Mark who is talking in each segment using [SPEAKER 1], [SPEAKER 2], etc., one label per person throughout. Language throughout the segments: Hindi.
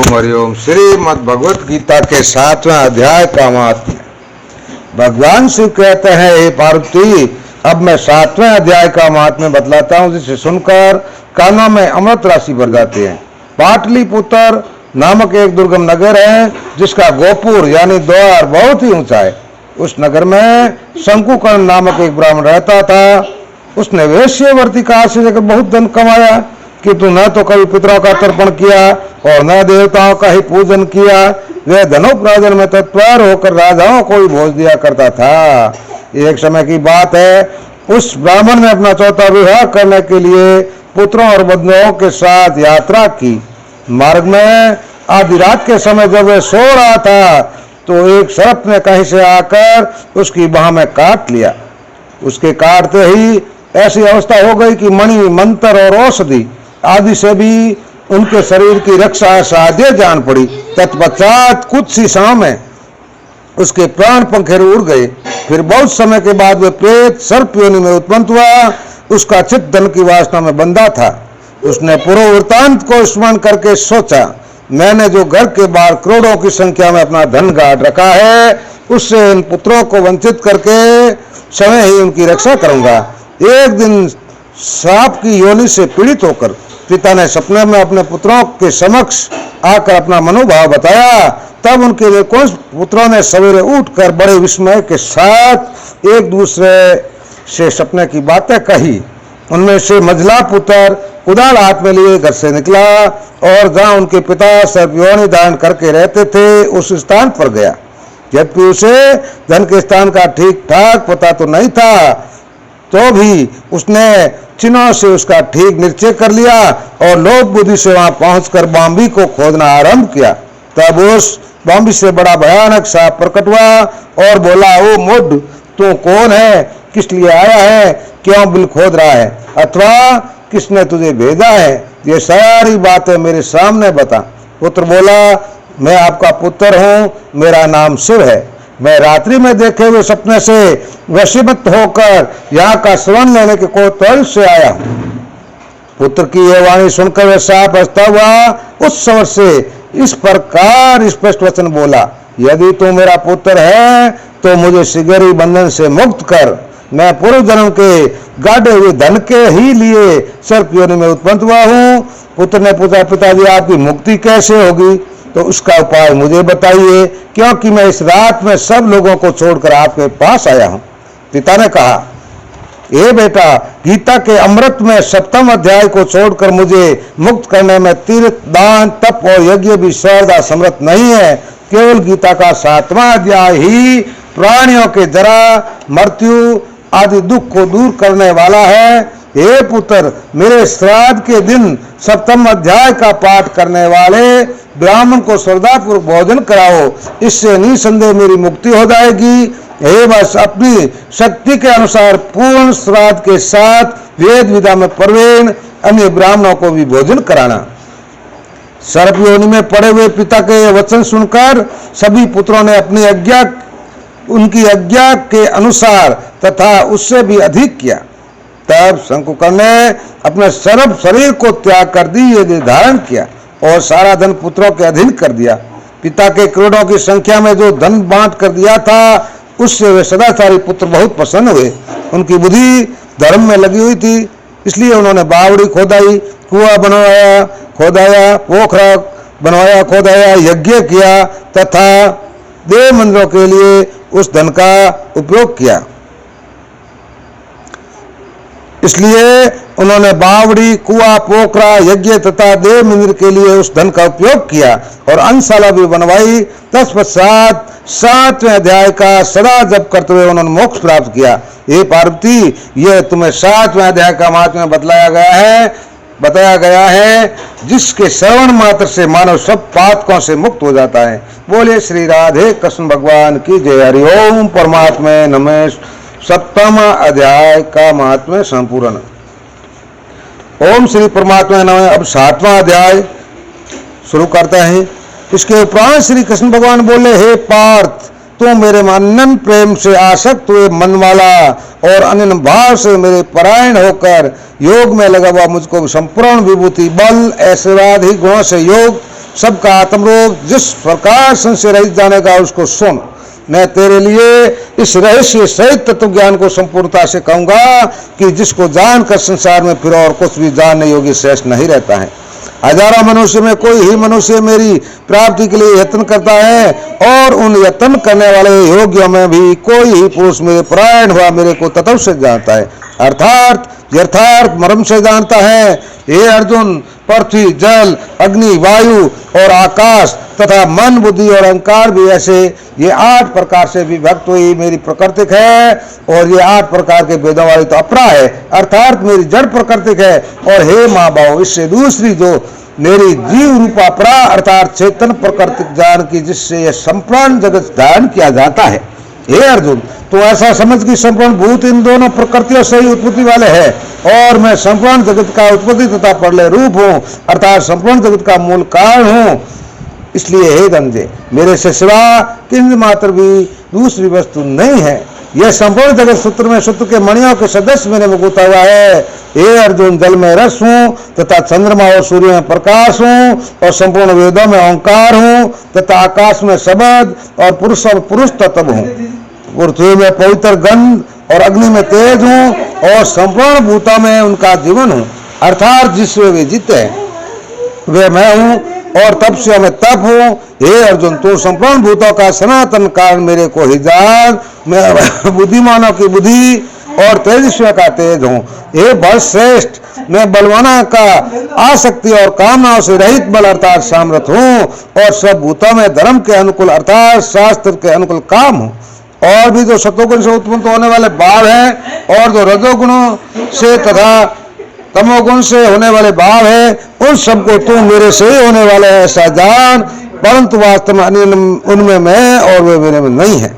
[SPEAKER 1] हरिओम। श्रीमद् भगवत गीता के 7वें अध्याय का महात्म्य। भगवान शिव कहते हैं, हे पार्वती, अब मैं 7वें अध्याय का महात्म्य बतलाता हूँ, जिसे सुनकर कानों में अमृत राशि भर जाती है। पाटलिपुत्र नामक एक दुर्गम नगर है, जिसका गोपुर यानी द्वार बहुत ही ऊंचा है। उस नगर में शंकुकर्ण नामक एक ब्राह्मण रहता था। उसने वेश्यावृत्ति का आश्रय लेकर बहुत धन कमाया, किंतु न तो कभी पितरों का तर्पण किया और न देवताओं का ही पूजन किया। वह धनोपार्जन में तत्पर होकर राजाओं को ही भोज दिया करता था। एक समय की बात है, उस ब्राह्मण ने अपना चौथा विवाह करने के लिए पुत्रों और बंधुओं के साथ यात्रा की। मार्ग में आधी रात के समय जब वह सो रहा था, तो एक सर्प ने कहीं से आकर उसकी बाह में काट लिया। उसके काटते ही ऐसी अवस्था हो गई कि मणि, मंत्र और औषधि आदि से भी उनके शरीर की रक्षा असाध्य जान पड़ी। तत्पश्चात कुछ ही समय में उसके प्राण पंखेरु उड़ गए। फिर बहुत समय के बाद वह प्रेत सर्प योनि में उत्पन्न हुआ। उसका चित्त धन की वासना में बंधा था। उसने पूर्व वृत्तांत को स्मरण करके सोचा, मैंने जो घर के बाहर करोड़ों की संख्या में अपना धन गाड़ रखा है, उससे इन पुत्रों को वंचित करके समय ही उनकी रक्षा करूंगा। एक दिन सांप की योनि से पीड़ित होकर पिता ने सपने में अपने पुत्रों के समक्ष आकर अपना मनोभाव बताया। तब उनके अधिकांश पुत्रों ने सवेरे उठकर बड़े विस्मय के साथ एक दूसरे से सपने की बातें कही। उनमें से मझला पुत्र कुदाल हाथ में लिए घर से निकला और जहां उनके पिता सर्प योनि धारण करके रहते थे, उस स्थान पर गया। यद्यपि उसे धन के स्थान का ठीक ठाक पता तो नहीं था, तो भी उसने चिन्हों से उसका ठीक निश्चय कर लिया और लोभ बुद्धि से वहां पहुंचकर बाम्बी को खोदना आरंभ किया। तब उस बाम्बी से बड़ा भयानक सांप प्रकट हुआ और बोला, ओ मूढ़, तू कौन है, किस लिए आया है, क्यों बिल खोद रहा है, अथवा किसने तुझे भेजा है? ये सारी बातें मेरे सामने बता। पुत्र बोला, मैं आपका पुत्र हूँ, मेरा नाम शिव है। मैं रात्रि में देखे हुए सपने से वशीभूत होकर यहाँ का श्रवण लेने के कौतूहल से आया हूँ। पुत्र की यह वाणी सुनकर वह सांप हंसता हुआ उस समय से इस प्रकार स्पष्ट वचन बोला, यदि तू मेरा पुत्र है तो मुझे शीघ्र ही बंधन से मुक्त कर। मैं पूर्व जन्म के गाढ़े हुए धन के ही लिए सर्प योनि में उत्पन्न हुआ हूँ। पुत्र ने पूछा, पिताजी आपकी मुक्ति कैसे होगी? तो उसका उपाय मुझे बताइए, क्योंकि मैं इस रात में सब लोगों को छोड़कर आपके पास आया हूँ। पिता ने कहा, हे बेटा, गीता के अमृत में 7वें अध्याय को छोड़कर मुझे मुक्त करने में तीर्थ, दान, तप और यज्ञ भी सर्वदा समर्थ नहीं है। केवल गीता का 7वां अध्याय ही प्राणियों के जरा, मृत्यु आदि दुख को दूर करने वाला है। हे पुत्र, मेरे श्राद्ध के दिन 7वें अध्याय का पाठ करने वाले ब्राह्मण को श्रद्धापूर्वक भोजन कराओ, इससे निसंदेह मेरी मुक्ति हो जाएगी। हे बस अपनी शक्ति के अनुसार पूर्ण श्राद्ध के साथ वेद विधा में प्रवीण अन्य ब्राह्मणों को भी भोजन कराना। सर्प योनि में पड़े हुए पिता के वचन सुनकर सभी पुत्रों ने अपनी उनकी आज्ञा के अनुसार तथा उससे भी अधिक किया। तब शंकुकर्ण ने अपने सर्व शरीर को त्याग कर दिव्य धारण किया और सारा धन पुत्रों के अधीन कर दिया। पिता के करोड़ों की संख्या में जो धन बांट कर दिया था, उससे वे सदाचारी पुत्र बहुत प्रसन्न हुए। उनकी बुद्धि धर्म में लगी हुई थी, इसलिए उन्होंने बावड़ी खोदाई, कुआं बनवाया खोदाया, पोखरा बनवाया खोदाया, यज्ञ किया तथा देव मंदिरों के लिए उस धन का उपयोग किया। इसलिए उन्होंने बावड़ी, कुआं, पोखरा, यज्ञ तथा देव मंदिर के लिए उस धन का उपयोग किया और अन्नशाला भी बनवाई। तत्पश्चात 7वें अध्याय का सदा जप करते हुए उन्होंने मोक्ष प्राप्त किया। हे पार्वती, यह तुम्हें 7वें अध्याय का महात्म्य बताया गया है, जिसके श्रवण मात्र से मानव सब पातकों से मुक्त हो जाता है। बोले श्री राधे कृष्ण भगवान की जय। हरि ओम परमात्मा नमः। 7वां अध्याय का महात्म्य संपूर्ण। ओम श्री परमात्मा नमः। अब 7वां अध्याय शुरू करते हैं। इसके उपरांत श्री कृष्ण भगवान बोले, हे पार्थ, तू मेरे अनन्य प्रेम से आसक्त हुए मन वाला और अनन्य भाव से मेरे परायण होकर योग में लगा हुआ मुझको संपूर्ण विभूति, बल, ऐश्वर्यादि गुणों से योग सबका आत्मरोग जिस प्रकार संशय रहित जानेगा उसको सुन। मैं तेरे लिए इस रहस्य सहित तत्व ज्ञान को संपूर्णता से कहूंगा कि जिसको जानकर संसार में फिर और कुछ भी जानने योग्य शेष नहीं रहता है। हजारों मनुष्य में कोई ही मनुष्य मेरी प्राप्ति के लिए यत्न करता है, और उन यत्न करने वाले योग्यों में भी कोई ही पुरुष मेरे परायण हुआ मेरे को तत्व से जानता है, अर्थात यथार्थ मर्म से जानता है। हे अर्जुन, पृथ्वी, जल, अग्नि, वायु और आकाश तथा मन, बुद्धि और अहंकार भी ऐसे ये 8 प्रकार से विभक्त हुई मेरी प्राकृतिक है, और ये 8 प्रकार के वेदों वाली तो अपरा है, अर्थात मेरी जड़ प्राकृतिक है। और हे महाभाव, इससे दूसरी जो मेरी जीव रूपा अपरा अर्थात चेतन प्राकृतिक ज्ञान की, जिससे यह संपूर्ण जगत धारण किया जाता है। हे अर्जुन, तो ऐसा समझ कि संपूर्ण भूत इन दोनों प्रकृतियों से ही उत्पत्ति वाले हैं, और मैं संपूर्ण जगत का उत्पत्ति तथा प्रलय रूप हूँ, अर्थात संपूर्ण जगत का मूल कारण हूँ। इसलिए हे धनंजय, मेरे से सिवा किंच मात्र भी दूसरी वस्तु नहीं है। यह संपूर्ण जगत सूत्र में सूत्र के मणियों के सदस्य मेरे में गुथा हुआ है। हे अर्जुन, जल में रस हूँ तथा चंद्रमा और सूर्य में प्रकाश हूँ, और संपूर्ण वेदों में ओंकार हूँ तथा आकाश में शब्द और पुरुष तत्व हूँ। पृथ्वी में पवित्र गंध और अग्नि में तेज हूँ, और संपूर्ण भूतों में उनका जीवन हूँ, अर्थात जिसमें वे जीते हैं वे मैं हूँ, और तप से मैं तप हूँ। हे अर्जुन, तू संपूर्ण भूतों का सनातन कारण मेरे को ही जान। मैं बुद्धिमानों की बुद्धि और तेजस्वी का तेज हूँ। हे बल श्रेष्ठ, मैं बलवाना का आसक्ति और कामनाओं से रहित बल अर्थात सामर्थ हूँ, और सब भूतों में धर्म के अनुकूल अर्थात शास्त्र के अनुकूल काम हूँ। और भी जो सतोगुण से उत्पन्न होने वाले भाव हैं, और जो रजोगुणों से तथा तमोगुण से होने वाले भाव है, उन सबको तू मेरे से ही होने वाले है ऐसा जान, परंतु वास्तव में उनमें मैं और वे मेरे में नहीं है।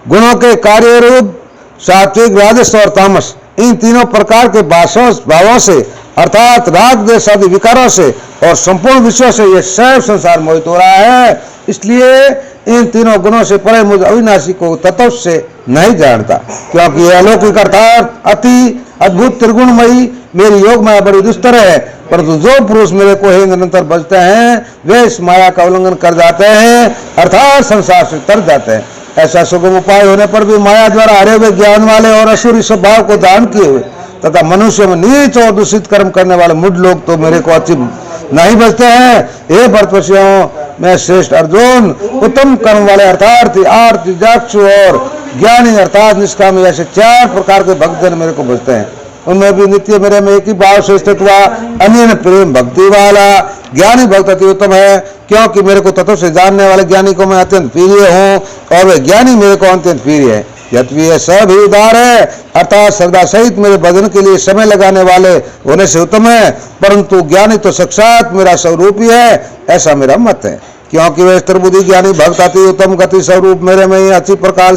[SPEAKER 1] गुणों के कार्य रूप सात्विक, राजस और तामस, इन तीनों प्रकार के भावों से अर्थात राग, द्वेष आदि विकारों से और संपूर्ण विषयों से यह सब संसार मोहित हो रहा है। इसलिए इन तीनों गुणों से परे मुझ अविनाशी को तत्व से नहीं जानता, क्योंकि यह अलौकिक अर्थात अति अद्भुत त्रिगुणमयी मेरी योग माया बड़ी दुस्तर है। परंतु जो पुरुष मेरे को ही निरंतर बचते हैं वे इस माया का उल्लंघन कर जाते हैं, अर्थात संसार से तर जाते हैं। ऐसा सुगम उपाय होने पर भी माया द्वारा हरे हुए ज्ञान वाले और असुरी स्वभाव को दान किए हुए तथा मनुष्य में नीच और दूषित कर्म करने वाले मूढ़ लोग तो मेरे को अच्छी नहीं बचते हैं। हे भरतवशियों, मैं श्रेष्ठ अर्जुन, उत्तम कर्म वाले अर्थात आर्ति, जाक्षु और ज्ञानी अर्थात निष्कामी, ऐसे 4 प्रकार के भक्तजन मेरे को बचते हैं। उनमें भी नित्य मेरे में एक ही भाव से स्थित हुआ अन्य प्रेम भक्ति वाला ज्ञानी भक्त अति उत्तम है, क्योंकि मेरे को तत्व से जानने वाले ज्ञानी को मैं अत्यंत प्रिय हूँ, और वे ज्ञानी मेरे को अत्यंत प्रिय है। यद्यपि यह सब ही उदार है अर्थात श्रद्धा सहित मेरे भजन के लिए समय लगाने वाले होने से उत्तम है, परंतु ज्ञानी तो साक्षात मेरा स्वरूप ही है, ऐसा मेरा मत है। क्योंकि वे स्थिर बुद्धि ज्ञानी भक्त अति उत्तम गति स्वरूप मेरे में ही अच्छी प्रकार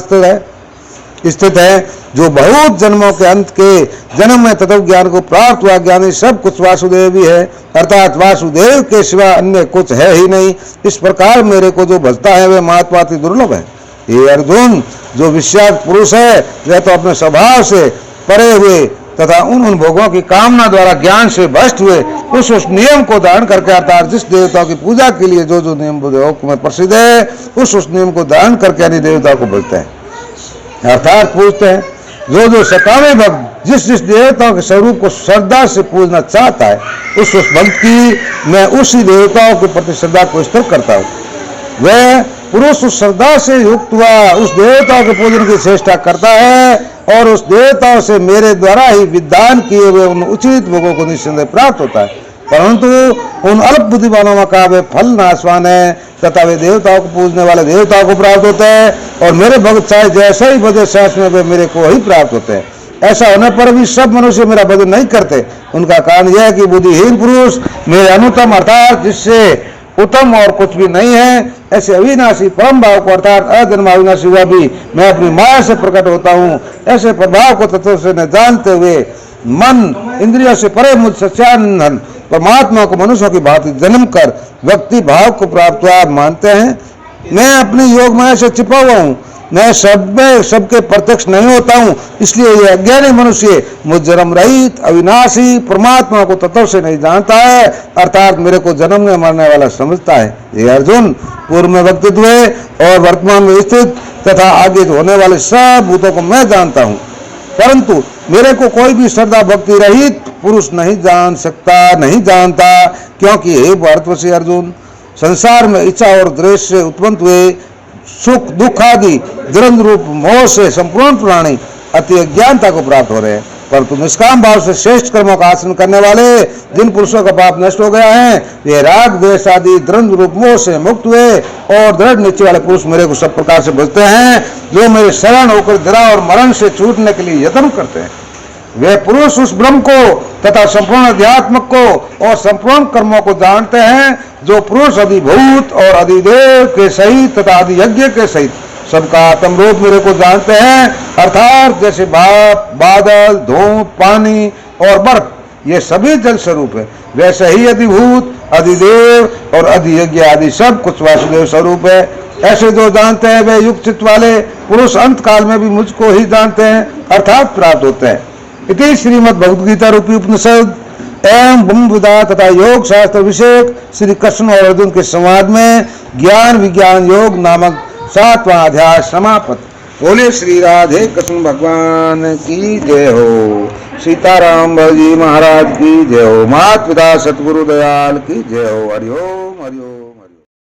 [SPEAKER 1] स्थित है, जो बहुत जन्मों के अंत के जन्म में तत्व ज्ञान को प्राप्त हुआ ज्ञानी सब कुछ वासुदेव भी है, अर्थात वासुदेव के सिवा अन्य कुछ है ही नहीं। इस प्रकार मेरे को जो भजता है वह महात्मा अति दुर्लभ है। ये अर्जुन, जो विश्वास पुरुष है वह तो अपने स्वभाव से परे हुए तथा उन भोगों की कामना द्वारा ज्ञान से भ्रष्ट हुए उस नियम को धारण करके अर्थात जिस देवता की पूजा के लिए जो जो नियम में प्रसिद्ध है उस नियम को धारण करके अन्य देवता को बोलते हैं, अर्थात पूजते हैं। जो जो सकामे भक्त जिस जिस देवताओं के स्वरूप को श्रद्धा से पूजना चाहता है उस भक्त की मैं उसी देवताओं के प्रति श्रद्धा को स्थिर करता हूँ। वह पुरुष उस श्रद्धा से युक्त हुआ उस देवताओं के पूजन की चेष्टा करता है, और उस देवताओं से मेरे द्वारा ही विधान किए हुए उन उचित भोगों को निस्संदेह प्राप्त होता है। परंतु उन अल्प बुद्धिमानों का वे फल नाशवान है तथा वे देवताओं को पूजने वाले देवताओं को प्राप्त होते हैं, और मेरे भक्त चाहे जैसे ही भजे शेष में वे मेरे को ही प्राप्त होते हैं। ऐसा होने पर भी सब मनुष्य मेरा भजन नहीं करते। उनका कारण यह है कि बुद्धिहीन पुरुष मेरे अनुत्तम अर्थात जिससे उत्तम और कुछ भी नहीं है ऐसे अविनाशी परम भाव को अर्थात अजन्म अविनाशी हुआ भी मैं अपनी माया से प्रकट होता हूँ, ऐसे प्रभाव को तत्व से न जानते हुए मन इंद्रियों से परे मुझ सच्चानंद परमात्मा को मनुष्यों की भांति जन्म कर व्यक्ति भाव को प्राप्त हुआ मानते हैं। मैं अपनी योग माया से छिपा हुआ हूँ, मैं सब में सबके प्रत्यक्ष नहीं होता हूँ, इसलिए ये अज्ञानी मनुष्य मुझ जन्म रहित अविनाशी परमात्मा को तत्व से नहीं जानता है, अर्थात मेरे को जन्मने मरने वाला समझता है। ये अर्जुन, पूर्व में व्यक्तित्व और वर्तमान में स्थित तथा आगे होने वाले सब भूतों को मैं जानता हूँ, परंतु मेरे को कोई भी श्रद्धा भक्ति रहित पुरुष नहीं जान सकता, नहीं जानता, क्योंकि हे भारतवर्षी अर्जुन, संसार में इच्छा और द्वेष से उत्पन्न हुए सुख दुख आदि द्वंद रूप मोह से संपूर्ण प्राणी अति अज्ञानता को प्राप्त हो रहे हैं, परंतु निष्काम भाव से श्रेष्ठ कर्मों का आचरण करने वाले जिन पुरुषों का पाप नष्ट हो गया है, वे राग द्वेष आदि द्वंद रूप मोह से मुक्त हुए और दृढ़ निश्चय वाले पुरुष मेरे को सब प्रकार से भजते हैं, जो मेरे शरण होकर जरा और मरण से छूटने के लिए यत्न करते हैं। वे पुरुष उस ब्रह्म को तथा संपूर्ण अध्यात्म को और संपूर्ण कर्मों को जानते हैं, जो पुरुष अधिभूत और अधिदेव के सहित तथा अधियज्ञ के सहित सबका आत्म रूप मेरे को जानते हैं, अर्थात जैसे बादल, धूप, पानी और बर्फ ये सभी जल स्वरूप है, वैसे ही अधिभूत, अधिदेव और अधियज्ञ आदि सब कुछ वासुदेव स्वरूप है। ऐसे जो जानते हैं वे युक्त चित्त वाले पुरुष अंत काल में भी मुझको ही जानते हैं, अर्थात प्राप्त होते हैं। इति श्रीमद् भगवद गीता रूपी उपनिषद एवं ब्रह्म विद्या तथा योग शास्त्र विषयक श्री कृष्ण और अर्जुन के संवाद में ज्ञान विज्ञान योग नामक 7वां अध्याय समाप्त। बोले श्री राधे कृष्ण भगवान की जय हो, सीताराम जी महाराज की जय हो, माता पिता सतगुरु दयाल की जय हो। हरि ओम हरि ओम।